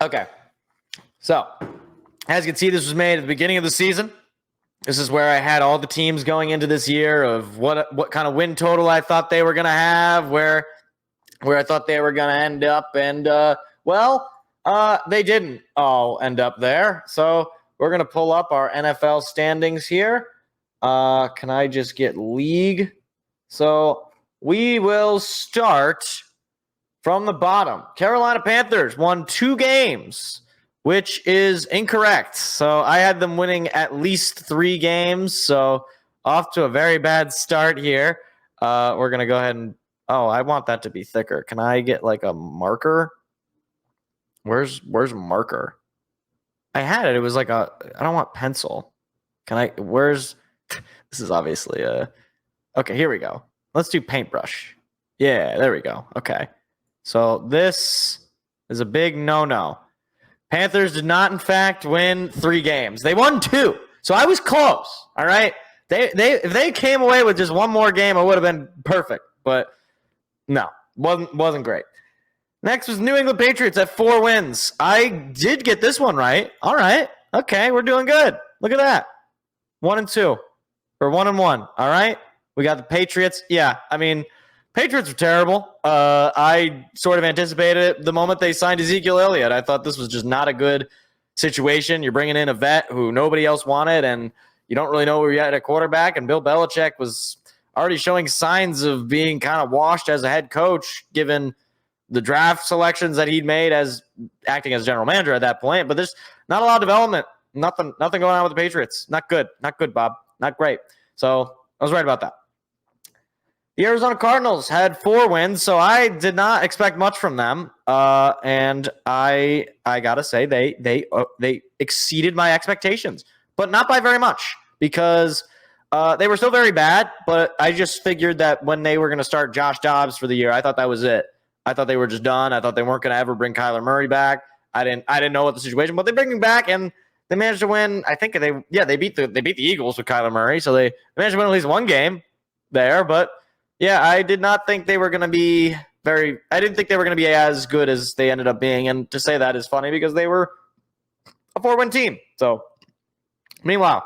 Okay. So, as you can see, this was made at the beginning of the season. This is where I had all the teams going into this year of what kind of win total I thought they were going to have, where I thought they were going to end up. And, they didn't all end up there. So we're going to pull up our NFL standings here. Can I just get league? So we will start from the bottom. Carolina Panthers won 2 games, which is incorrect. So I had them winning at least 3 games. So off to a very bad start here. We're going to go ahead and, I want that to be thicker. Can I get like a marker? Where's marker? I had it. It was like I don't want pencil. This is obviously okay, here we go. Let's do paintbrush. Yeah, there we go. Okay. So this is a big no-no. Panthers did not, in fact, win 3 games. They won 2. So I was close. All right. If they came away with just one more game, it would have been perfect. But no, wasn't great. Next was New England Patriots at 4 wins. I did get this one right. All right. Okay, we're doing good. Look at that. 1-2. Or 1-1. All right. We got the Patriots. Yeah, I mean, Patriots were terrible. I sort of anticipated it the moment they signed Ezekiel Elliott. I thought this was just not a good situation. You're bringing in a vet who nobody else wanted, and you don't really know where you're at quarterback. And Bill Belichick was already showing signs of being kind of washed as a head coach, given the draft selections that he'd made as acting as general manager at that point. But there's not a lot of development. Nothing going on with the Patriots. Not good, Bob. Not great. So I was right about that. The Arizona Cardinals had 4 wins, so I did not expect much from them. And I gotta say they exceeded my expectations, but not by very much, because they were still very bad. But I just figured that when they were going to start Josh Dobbs for the year, I thought that was it. I thought they were just done. I thought they weren't going to ever bring Kyler Murray back. I didn't know what the situation, but they bring him back, and they managed to win. I think they beat the Eagles with Kyler Murray, so they managed to win at least 1 game there. But yeah, I did not think they were going to be I didn't think they were going to be as good as they ended up being. And to say that is funny because they were a 4-win team. So meanwhile,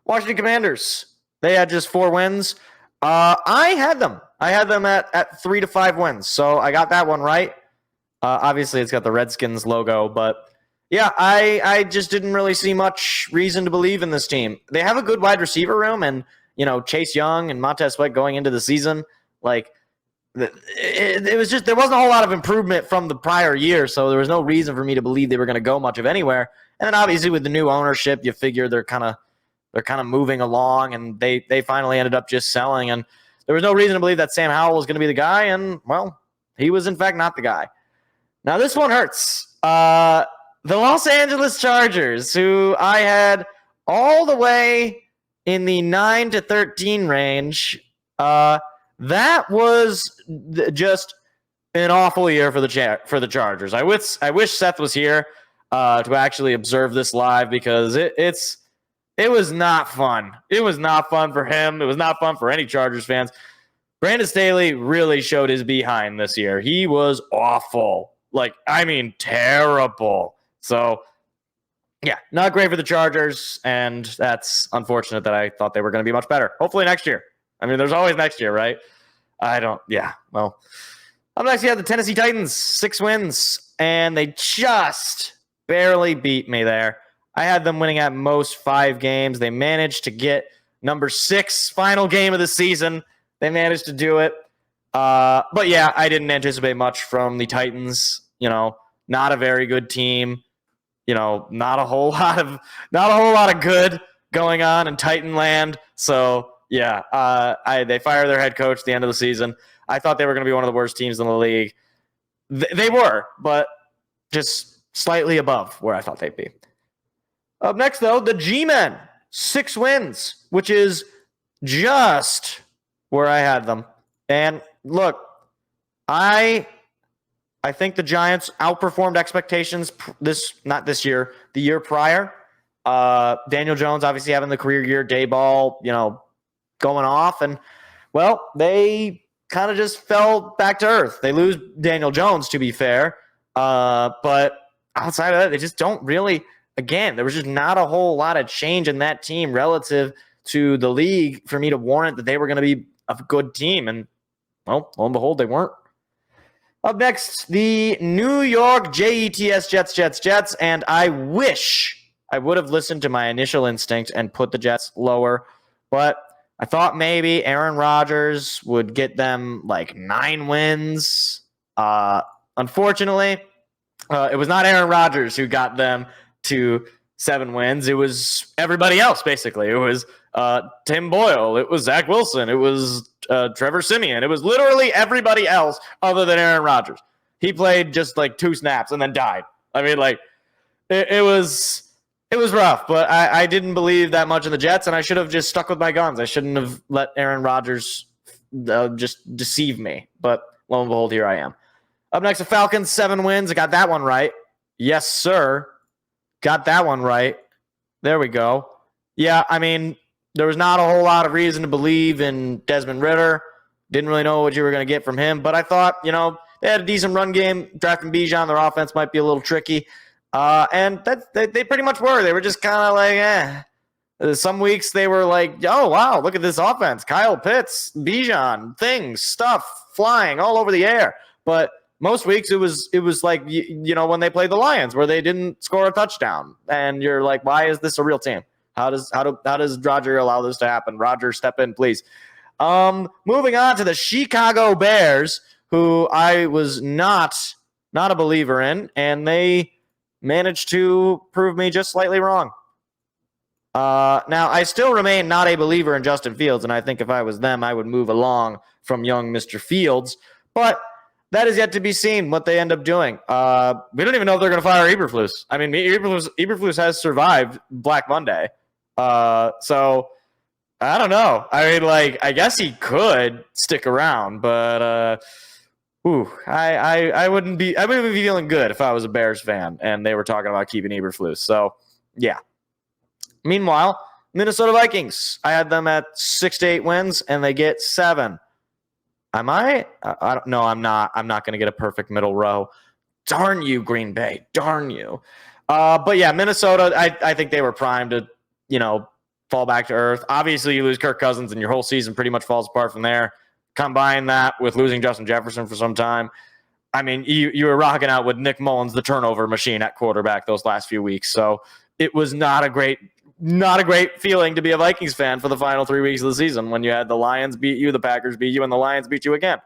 Washington Commanders, they had just 4 wins. I had them at 3 to 5 wins. So I got that one right. Obviously it's got the Redskins logo, but yeah, I just didn't really see much reason to believe in this team. They have a good wide receiver room, and Chase Young and Montez Sweat going into the season, like it was just, there wasn't a whole lot of improvement from the prior year, so there was no reason for me to believe they were going to go much of anywhere. And then obviously with the new ownership, you figure they're kind of moving along, and they finally ended up just selling, and there was no reason to believe that Sam Howell was going to be the guy, and well, he was in fact not the guy. Now this one hurts. The Los Angeles Chargers, who I had all the way in the 9 to 13 range, that was just an awful year for the Chargers. I wish Seth was here to actually observe this live, because it was not fun. It was not fun for him. It was not fun for any Chargers fans. Brandon Staley really showed his behind this year. He was awful. Terrible. So, yeah, not great for the Chargers, and that's unfortunate that I thought they were going to be much better. Hopefully next year. I mean, there's always next year, right? Up next, you have the Tennessee Titans, 6 wins, and they just barely beat me there. I had them winning at most 5 games. They managed to get number 6 final game of the season. They managed to do it. But yeah, I didn't anticipate much from the Titans. Not a very good team. Not a whole lot of good going on in Titan land. So yeah, they fired their head coach at the end of the season. I thought they were going to be one of the worst teams in the league. They were, but just slightly above where I thought they'd be. Up next, though, the G-Men, 6 wins, which is just where I had them. And look, I think the Giants outperformed expectations not this year, the year prior. Daniel Jones obviously having the career year, Dayball, going off. And, well, they kind of just fell back to earth. They lose Daniel Jones, to be fair. But outside of that, they just don't really. Again, there was just not a whole lot of change in that team relative to the league for me to warrant that they were going to be a good team. And, well, lo and behold, they weren't. Up next, the New York Jets. And I wish I would have listened to my initial instinct and put the Jets lower. But I thought maybe Aaron Rodgers would get them like 9 wins. Unfortunately, it was not Aaron Rodgers who got them to 7 wins. It was everybody else, basically. It was Tim Boyle. It was Zach Wilson. It was Trevor Siemian. It was literally everybody else other than Aaron Rodgers. He played just like 2 snaps and then died. I mean, like, it was rough, but I didn't believe that much in the Jets, and I should have just stuck with my guns. I shouldn't have let Aaron Rodgers just deceive me. But lo and behold, here I am. Up next, the Falcons, 7 wins. I got that one right. Yes, sir. Got that one right. There we go. Yeah, I mean, there was not a whole lot of reason to believe in Desmond Ridder. Didn't really know what you were going to get from him. But I thought, they had a decent run game. Drafting Bijan, their offense might be a little tricky. And they pretty much were. They were just kind of like, Some weeks they were like, oh, wow, look at this offense. Kyle Pitts, Bijan, stuff flying all over the air. But most weeks it was like, when they played the Lions where they didn't score a touchdown. And you're like, why is this a real team? How does Roger allow this to happen? Roger, step in, please. Moving on to the Chicago Bears, who I was not a believer in, and they managed to prove me just slightly wrong. Now, I still remain not a believer in Justin Fields, and I think if I was them, I would move along from young Mr. Fields. But that is yet to be seen what they end up doing. We don't even know if they're going to fire Eberflus. I mean, Eberflus has survived Black Monday. So I don't know. I mean, I guess he could stick around, but I wouldn't be feeling good if I was a Bears fan and they were talking about keeping Eberflus. So yeah. Meanwhile, Minnesota Vikings. I had them at 6 to 8 wins, and they get 7. Am I? I don't know. I'm not. I'm not going to get a perfect middle row. Darn you, Green Bay. Darn you. But yeah, Minnesota. I think they were primed to, fall back to earth. Obviously, you lose Kirk Cousins, and your whole season pretty much falls apart from there. Combine that with losing Justin Jefferson for some time. I mean, you were rocking out with Nick Mullins, the turnover machine at quarterback those last few weeks. So it was not a great feeling to be a Vikings fan for the final 3 weeks of the season when you had the Lions beat you, the Packers beat you, and the Lions beat you again.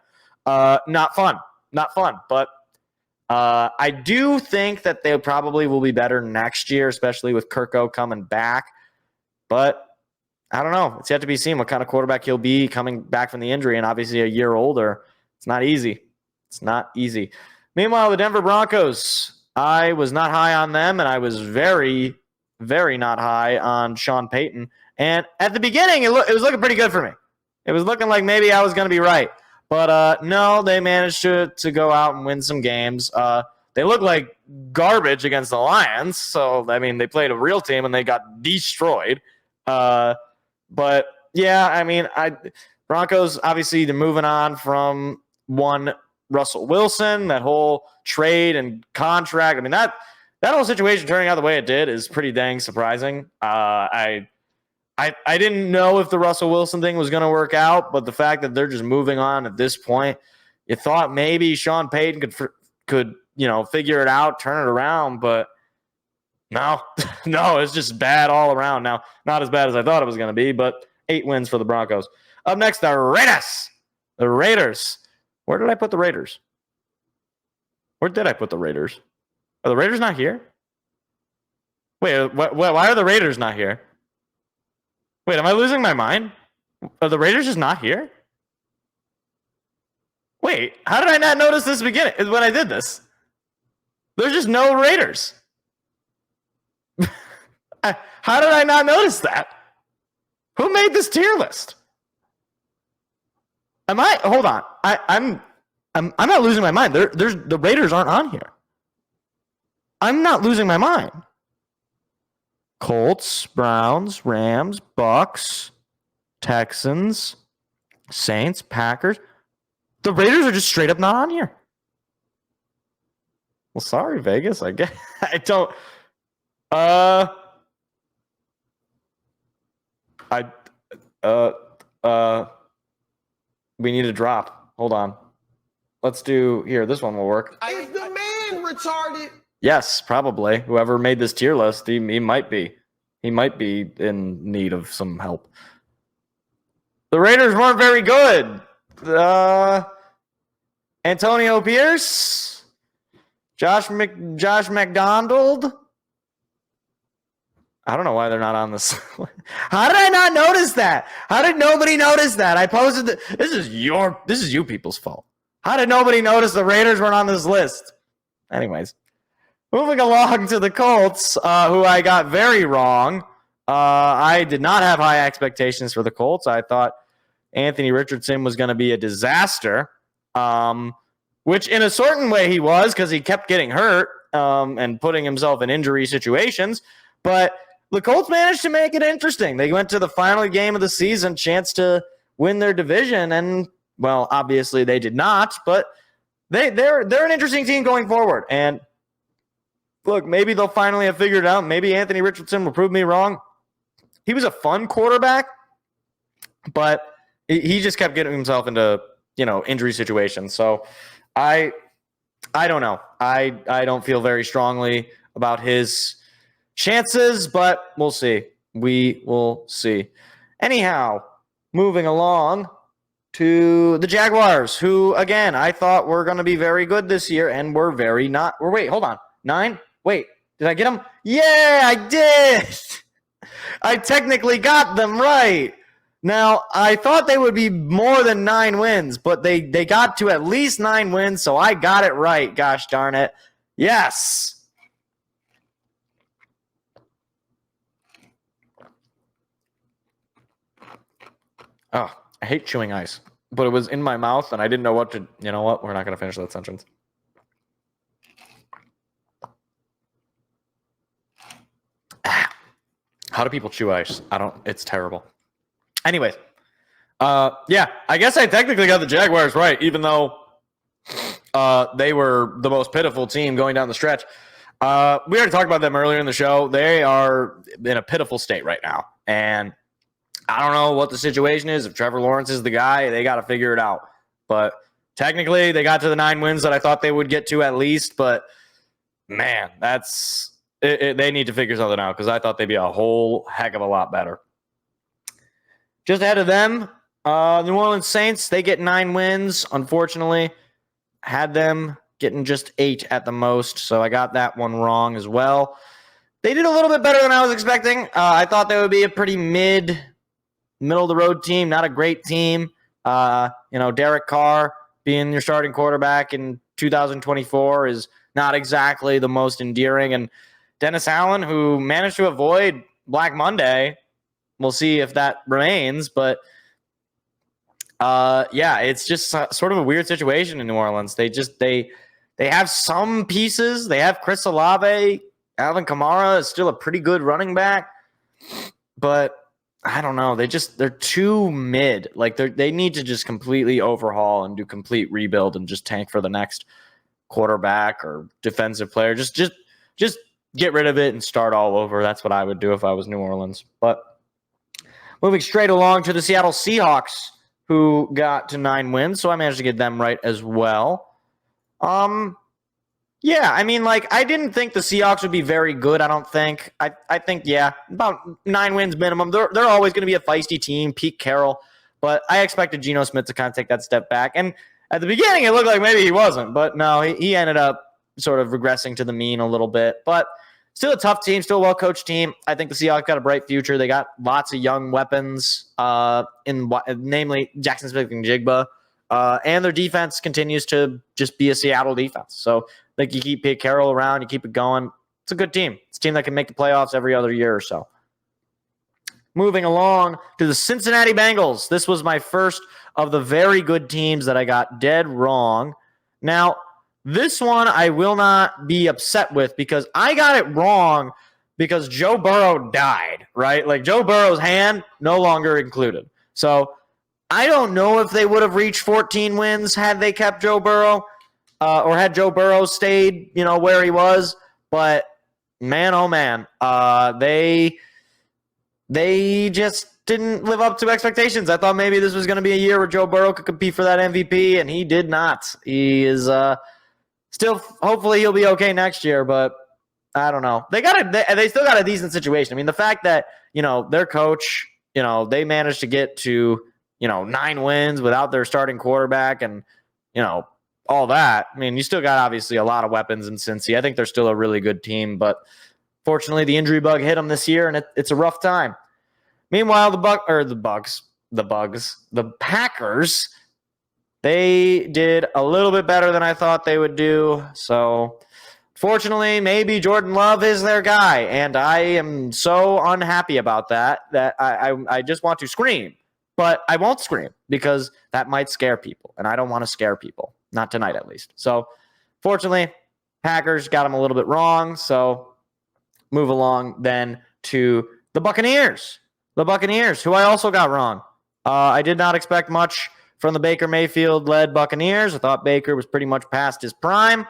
Not fun. But I do think that they probably will be better next year, especially with Kirko coming back. But I don't know. It's yet to be seen what kind of quarterback he'll be coming back from the injury, and obviously a year older. It's not easy. Meanwhile, the Denver Broncos, I was not high on them, and I was very, very not high on Sean Payton. And at the beginning, it was looking pretty good for me. It was looking like maybe I was going to be right. But no, they managed to go out and win some games. They looked like garbage against the Lions. So, I mean, they played a real team, and they got destroyed. But, yeah, I mean, Broncos, obviously, they're moving on from one Russell Wilson, that whole trade and contract. I mean, that whole situation turning out the way it did is pretty dang surprising. I didn't know if the Russell Wilson thing was going to work out, but the fact that they're just moving on at this point, you thought maybe Sean Payton could figure it out, turn it around, but no, it's just bad all around. Now, not as bad as I thought it was going to be, but 8 wins for the Broncos. Up next, the Raiders. The Raiders. Where did I put the Raiders? Where did I put the Raiders? Are the Raiders not here? Wait, why are the Raiders not here? Wait, am I losing my mind? Are the Raiders just not here? Wait, how did I not notice this beginning when I did this? There's just no Raiders. How did I not notice that? Who made this tier list? Hold on. I'm not losing my mind. The Raiders aren't on here. I'm not losing my mind. Colts, Browns, Rams, Bucks, Texans, Saints, Packers. The Raiders are just straight up not on here. Well, sorry, Vegas. I guess I don't. We need a drop. Hold on. Let's do here. This one will work. Is the man retarded? Yes, probably. Whoever made this tier list, he might be. He might be in need of some help. The Raiders weren't very good. Antonio Pierce, Josh McDonald. I don't know why they're not on this. How did I not notice that? How did nobody notice that? I posted this is you people's fault. How did nobody notice the Raiders weren't on this list? Anyways, moving along to the Colts, who I got very wrong. I did not have high expectations for the Colts. I thought Anthony Richardson was going to be a disaster, which in a certain way he was because he kept getting hurt and putting himself in injury situations. But the Colts managed to make it interesting. They went to the final game of the season, chance to win their division, and, well, obviously they did not, but they're an interesting team going forward. And, look, maybe they'll finally have figured it out. Maybe Anthony Richardson will prove me wrong. He was a fun quarterback, but he just kept getting himself into, injury situations. So I don't know. I don't feel very strongly about his chances, but we'll see. We will see. Anyhow, moving along to the Jaguars, who, again, I thought were going to be very good this year, and were very not. Wait, hold on. 9? Wait, did I get them? Yeah, I did. I technically got them right. Now, I thought they would be more than 9 wins, but they got to at least 9 wins, so I got it right. Gosh darn it. Yes. Oh, I hate chewing ice, but it was in my mouth, and I didn't know what to. You know what? We're not going to finish that sentence. How do people chew ice? It's terrible. Anyways, yeah, I guess I technically got the Jaguars right, even though they were the most pitiful team going down the stretch. We already talked about them earlier in the show. They are in a pitiful state right now, and I don't know what the situation is. If Trevor Lawrence is the guy, they got to figure it out. But technically, they got to the 9 wins that I thought they would get to at least. But, man, they need to figure something out because I thought they'd be a whole heck of a lot better. Just ahead of them, New Orleans Saints, they get 9 wins. Unfortunately, had them getting just 8 at the most. So I got that one wrong as well. They did a little bit better than I was expecting. I thought they would be a pretty middle of the road team, not a great team. Derek Carr being your starting quarterback in 2024 is not exactly the most endearing. And Dennis Allen, who managed to avoid Black Monday, we'll see if that remains. But it's just sort of a weird situation in New Orleans. They have some pieces. They have Chris Olave. Alvin Kamara is still a pretty good running back, but I don't know. They're too mid. Like they need to just completely overhaul and do complete rebuild and just tank for the next quarterback or defensive player. Just get rid of it and start all over. That's what I would do if I was New Orleans. But moving straight along to the Seattle Seahawks, who got to 9 wins, so I managed to get them right as well. Yeah, I mean, I didn't think the Seahawks would be very good, I don't think. I think, about 9 wins minimum. They're always going to be a feisty team, Pete Carroll. But I expected Geno Smith to kind of take that step back. And at the beginning, it looked like maybe he wasn't. But no, he ended up sort of regressing to the mean a little bit. But still a tough team, still a well-coached team. I think the Seahawks got a bright future. They got lots of young weapons, namely Jackson Smith-Njigba. And their defense continues to just be a Seattle defense. So you keep Pete Carroll around, you keep it going. It's a good team. It's a team that can make the playoffs every other year or so. Moving along to the Cincinnati Bengals. This was my first of the very good teams that I got dead wrong. Now, this one I will not be upset with because I got it wrong because Joe Burrow died, right? Like Joe Burrow's hand no longer included. So I don't know if they would have reached 14 wins had they kept Joe Burrow. or had Joe Burrow stayed, where he was. But man, oh man, they just didn't live up to expectations. I thought maybe this was going to be a year where Joe Burrow could compete for that MVP, and he did not. He is still, hopefully he'll be okay next year, but I don't know. They still got a decent situation. I mean, the fact that, their coach, they managed to get to, 9 wins without their starting quarterback and, all that. I mean, you still got obviously a lot of weapons in Cincy. I think they're still a really good team, but fortunately the injury bug hit them this year, and it's a rough time. Meanwhile, the Packers, they did a little bit better than I thought they would do. So, fortunately, maybe Jordan Love is their guy, and I am so unhappy about that I just want to scream. But I won't scream because that might scare people, and I don't want to scare people. Not tonight, at least. So, fortunately, Packers got them a little bit wrong. So, move along then to the Buccaneers. The Buccaneers, who I also got wrong. I did not expect much from the Baker Mayfield-led Buccaneers. I thought Baker was pretty much past his prime.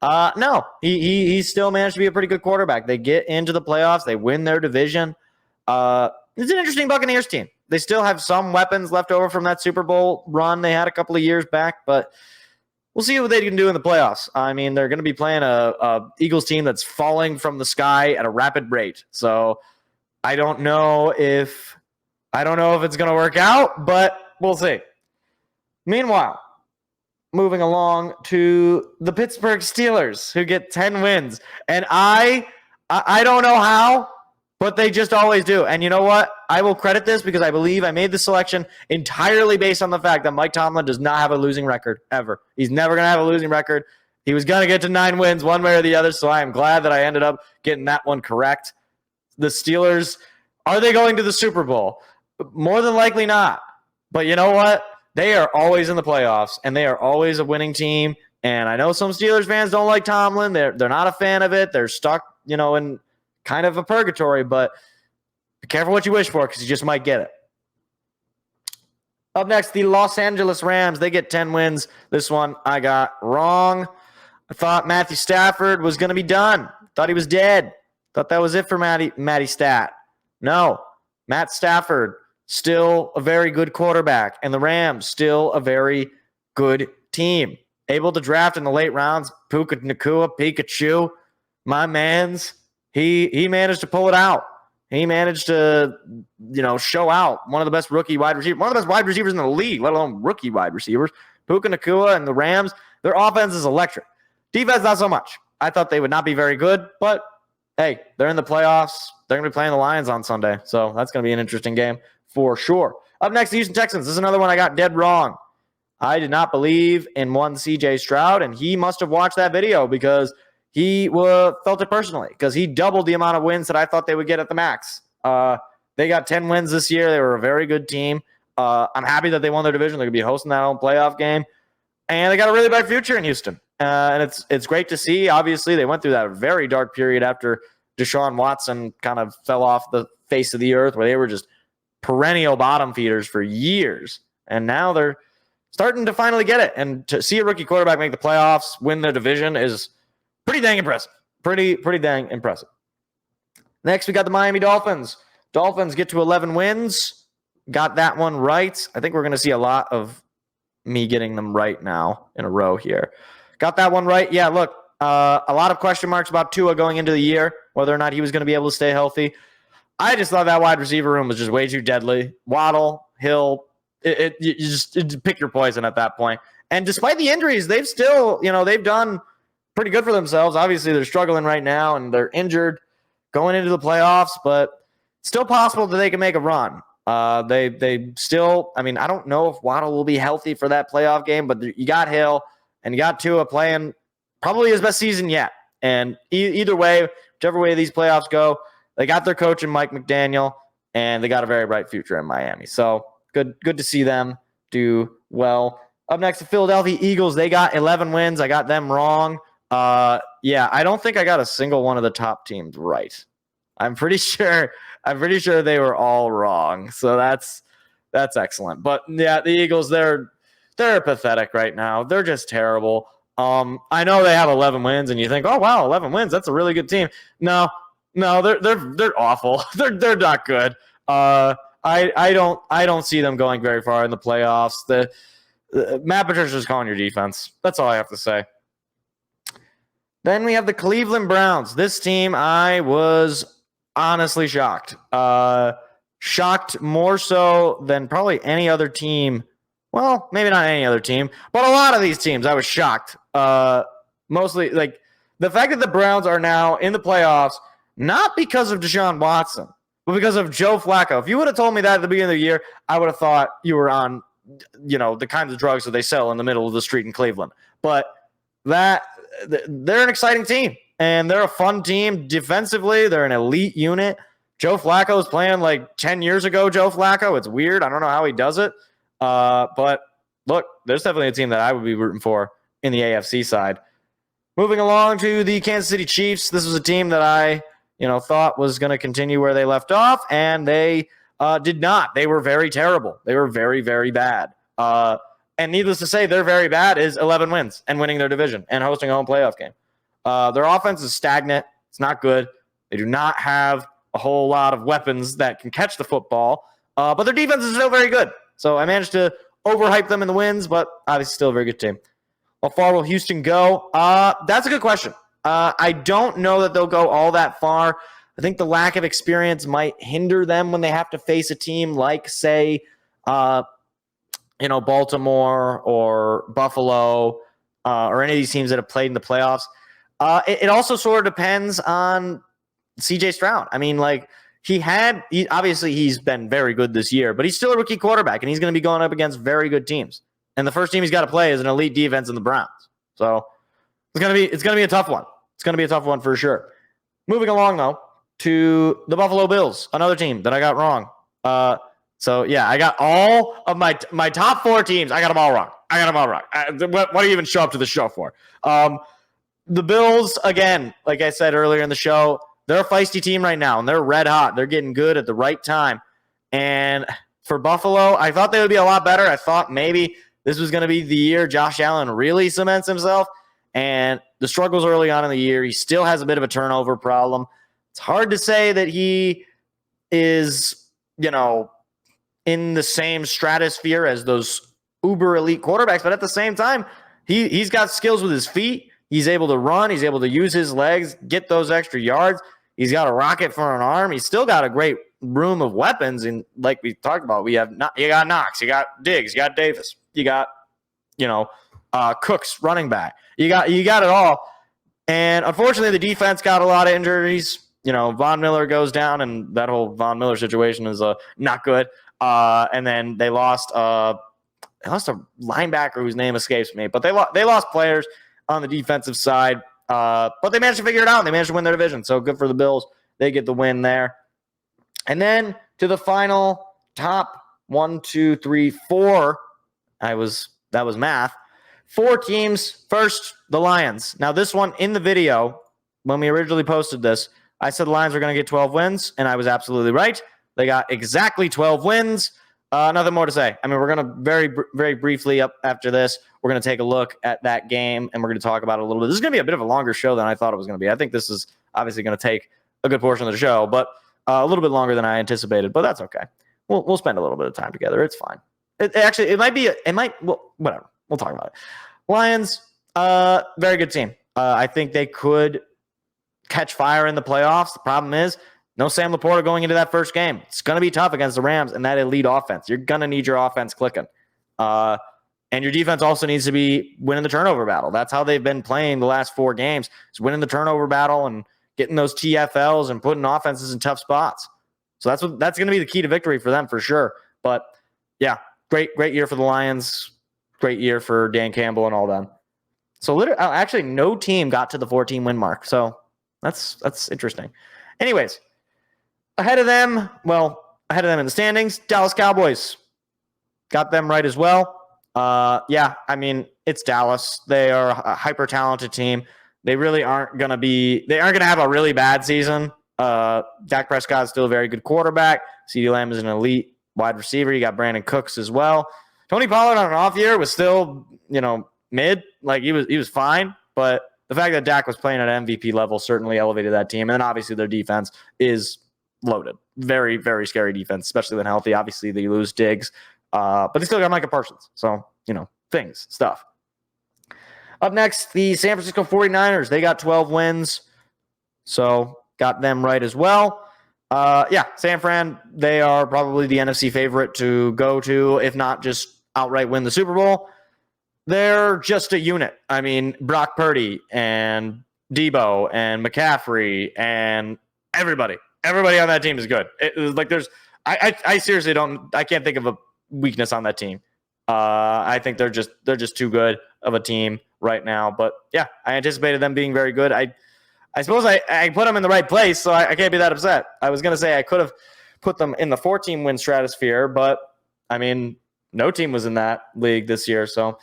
No, he still managed to be a pretty good quarterback. They get into the playoffs. They win their division. It's an interesting Buccaneers team. They still have some weapons left over from that Super Bowl run they had a couple of years back, but we'll see what they can do in the playoffs. I mean, they're going to be playing a Eagles team that's falling from the sky at a rapid rate. So I don't know if it's going to work out, but we'll see. Meanwhile, moving along to the Pittsburgh Steelers, who get 10 wins. And I don't know how, but they just always do. And you know what? I will credit this because I believe I made the selection entirely based on the fact that Mike Tomlin does not have a losing record ever. He's never going to have a losing record. He was going to get to 9 wins one way or the other, so I am glad that I ended up getting that one correct. The Steelers, are they going to the Super Bowl? More than likely not. But you know what? They are always in the playoffs, and they are always a winning team. And I know some Steelers fans don't like Tomlin. They're not a fan of it. They're stuck, in kind of a purgatory. But be careful what you wish for because you just might get it. Up next, the Los Angeles Rams. They get 10 wins. This one I got wrong. I thought Matthew Stafford was going to be done. Thought he was dead. Thought that was it for Matty Stat. No, Matt Stafford, still a very good quarterback, and the Rams, still a very good team. Able to draft in the late rounds, Puka Nacua, Pikachu, my mans. He managed to pull it out. He managed to, show out one of the best rookie wide receivers, one of the best wide receivers in the league, let alone rookie wide receivers. Puka Nacua and the Rams, their offense is electric. Defense, not so much. I thought they would not be very good, but hey, they're in the playoffs. They're going to be playing the Lions on Sunday, so that's going to be an interesting game for sure. Up next, the Houston Texans. This is another one I got dead wrong. I did not believe in one C.J. Stroud, and he must have watched that video because he felt it personally because he doubled the amount of wins that I thought they would get at the max. They got 10 wins this year. They were a very good team. I'm happy that they won their division. They're going to be hosting that home playoff game, and they got a really bright future in Houston. And it's great to see. Obviously, they went through that very dark period after Deshaun Watson kind of fell off the face of the earth where they were just perennial bottom feeders for years. And now they're starting to finally get it. And to see a rookie quarterback make the playoffs, win their division is pretty dang impressive. Pretty dang impressive. Next, we got the Miami Dolphins. Dolphins get to 11 wins. Got that one right. I think we're going to see a lot of me getting them right now in a row here. Got that one right. Yeah, look, a lot of question marks about Tua going into the year, whether or not he was going to be able to stay healthy. I just thought that wide receiver room was just way too deadly. Waddle, Hill, you just pick your poison at that point. And despite the injuries, they've still, they've done pretty good for themselves. Obviously, they're struggling right now, and they're injured going into the playoffs, but still possible that they can make a run. They still, I don't know if Waddle will be healthy for that playoff game, but you got Hill, and you got Tua playing probably his best season yet. And either way, whichever way these playoffs go, they got their coach in Mike McDaniel, and they got a very bright future in Miami. So good to see them do well. Up next, the Philadelphia Eagles. They got 11 wins. I got them wrong. I don't think I got a single one of the top teams right. I'm pretty sure they were all wrong. So that's excellent. But yeah, the Eagles, they're pathetic right now. They're just terrible. I know they have 11 wins, and you think, oh wow, 11 wins, that's a really good team. No, they're awful. they're not good. I don't see them going very far in the playoffs. Matt Patricia's calling your defense. That's all I have to say. Then we have the Cleveland Browns. This team, I was honestly shocked. Shocked more so than probably any other team. Well, maybe not any other team, but a lot of these teams, I was shocked. Mostly, like, the fact that the Browns are now in the playoffs, not because of Deshaun Watson, but because of Joe Flacco. If you would have told me that at the beginning of the year, I would have thought you were on, the kinds of drugs that they sell in the middle of the street in Cleveland. But they're an exciting team, and they're a fun team defensively. They're an elite unit. Joe Flacco is playing like 10 years ago. Joe Flacco, it's weird. I don't know how he does it. But look, there's definitely a team that I would be rooting for in the AFC side. Moving along to the Kansas City Chiefs. This was a team that I, thought was going to continue where they left off, and they did not. They were very terrible. They were very, very bad. And needless to say, their very bad is 11 wins and winning their division and hosting a home playoff game. Their offense is stagnant. It's not good. They do not have a whole lot of weapons that can catch the football, but their defense is still very good. So I managed to overhype them in the wins, but obviously still a very good team. How far will Houston go? That's a good question. I don't know that they'll go all that far. I think the lack of experience might hinder them when they have to face a team like, say, Baltimore or Buffalo or any of these teams that have played in the playoffs. It also sort of depends on CJ Stroud. I mean, like, obviously he's been very good this year, but he's still a rookie quarterback, and he's going to be going up against very good teams. And the first team he's got to play is an elite defense in the Browns. So it's going to be a tough one. It's going to be a tough one for sure. Moving along, though, to the Buffalo Bills, another team that I got wrong. So yeah, I got all of my top four teams. I got them all wrong. What do you even show up to the show for? The Bills, again, like I said earlier in the show, they're a feisty team right now, and they're red hot. They're getting good at the right time. And for Buffalo, I thought they would be a lot better. I thought maybe this was going to be the year Josh Allen really cements himself. And the struggles early on in the year, he still has a bit of a turnover problem. It's hard to say that he is, in the same stratosphere as those uber elite quarterbacks. But at the same time, he's got skills with his feet. He's able to run. He's able to use his legs, get those extra yards. He's got a rocket for an arm. He's still got a great room of weapons. And like we talked about, you got Knox, you got Diggs, you got Davis, you got, Cooks running back. You got it all. And unfortunately, the defense got a lot of injuries. Von Miller goes down, and that whole Von Miller situation is not good. And then they lost a linebacker whose name escapes me, but they lost players on the defensive side. But they managed to figure it out, and they managed to win their division. So good for the Bills. They get the win there. And then to the final top 1, 2, 3, 4. That was math. 4 teams. First, the Lions. Now, this one in the video, when we originally posted this, I said the Lions were going to get 12 wins, and I was absolutely right. They got exactly 12 wins. Nothing more to say. I mean, we're going to very, very briefly up after this, we're going to take a look at that game, and we're going to talk about it a little bit. This is going to be a bit of a longer show than I thought it was going to be. I think this is obviously going to take a good portion of the show, but a little bit longer than I anticipated, but that's okay. We'll spend a little bit of time together. It's fine. Whatever. We'll talk about it. Lions, very good team. I think they could catch fire in the playoffs. The problem is no Sam Laporta going into that first game. It's going to be tough against the Rams and that elite offense. You're going to need your offense clicking. And your defense also needs to be winning the turnover battle. That's how they've been playing the last 4 games, is winning the turnover battle and getting those TFLs and putting offenses in tough spots. So that's going to be the key to victory for them for sure. But yeah, great year for the Lions. Great year for Dan Campbell and all them. So actually no team got to the 14 win mark. So that's interesting. Anyways, ahead of them in the standings, Dallas Cowboys. Got them right as well. I mean, it's Dallas. They are a hyper talented team. They really aren't going to have a really bad season. Dak Prescott is still a very good quarterback. CeeDee Lamb is an elite wide receiver. You got Brandon Cooks as well. Tony Pollard on an off year was still, mid. Like he was fine, but the fact that Dak was playing at MVP level certainly elevated that team. And then obviously their defense is loaded. Very, very scary defense, especially when healthy. Obviously they lose Diggs, but they still got Micah Parsons. So, stuff. Up next, the San Francisco 49ers. They got 12 wins, so got them right as well. San Fran, they are probably the NFC favorite to go to, if not just outright win the Super Bowl. They're just a unit. I mean, Brock Purdy and Debo and McCaffrey and everybody on that team is good. I seriously can't think of a weakness on that team. I think they're just too good of a team right now. But yeah, I anticipated them being very good. I suppose I put them in the right place, so I can't be that upset. I was going to say I could have put them in the 14-win stratosphere, but I mean, no team was in that league this year. So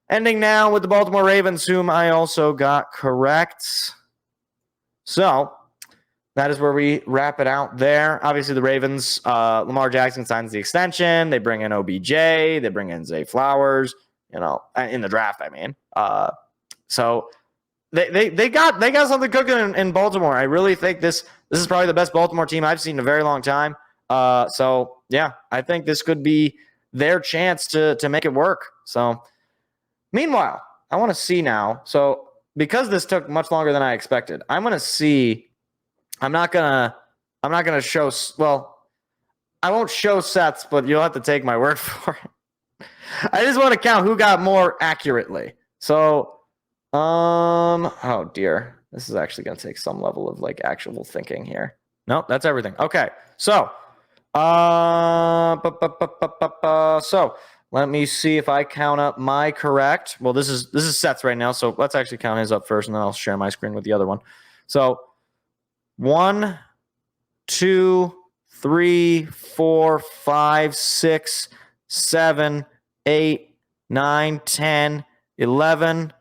ending now with the Baltimore Ravens, whom I also got correct. So that is where we wrap it out there. Obviously, the Ravens, Lamar Jackson signs the extension. They bring in OBJ. They bring in Zay Flowers, in the draft, I mean. So they got something cooking in Baltimore. I really think this is probably the best Baltimore team I've seen in a very long time. So, yeah, I think this could be their chance to make it work. So, meanwhile, I want to see now. So, because this took much longer than I expected, I'm going to see. I'm not gonna show. Well, I won't show Seth's, but you'll have to take my word for it. I just want to count who got more accurately. So, oh dear, this is actually gonna take some level of actual thinking here. Nope, that's everything. Okay, so, so let me see if I count up my correct. Well, this is Seth's right now, so let's actually count his up first, and then I'll share my screen with the other one. So. 1, 2, 3, 4, 5, 6, 7, 8, 9, 10, 11,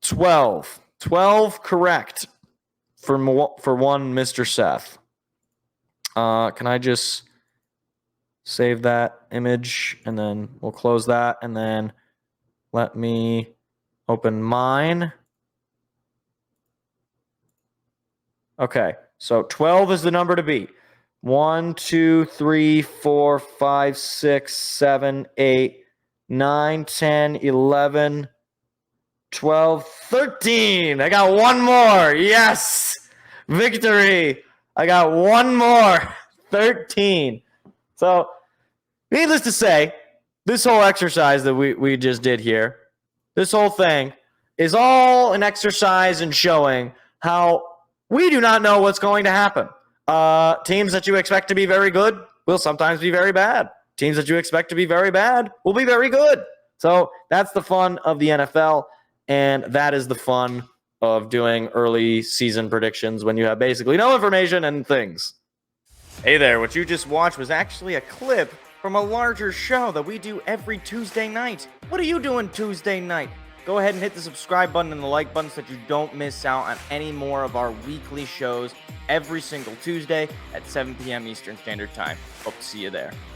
12. 12 correct for one Mr. Seth. Can I just save that image and then we'll close that and then let me open mine. Okay, so 12 is the number to beat. 1, 2, 3, 4, 5, 6, 7, 8, 9, 10, 11, 12, 13. I got one more. Yes. Victory. I got one more. 13. So, needless to say, this whole exercise that we just did here, this whole thing is all an exercise in showing how we do not know what's going to happen. Teams that you expect to be very good will sometimes be very bad. Teams that you expect to be very bad will be very good. So that's the fun of the NFL, and that is the fun of doing early season predictions when you have basically no information and things. Hey there, what you just watched was actually a clip from a larger show that we do every Tuesday night. What are you doing Tuesday night? Go ahead and hit the subscribe button and the like button so that you don't miss out on any more of our weekly shows every single Tuesday at 7 p.m. Eastern Standard Time. Hope to see you there.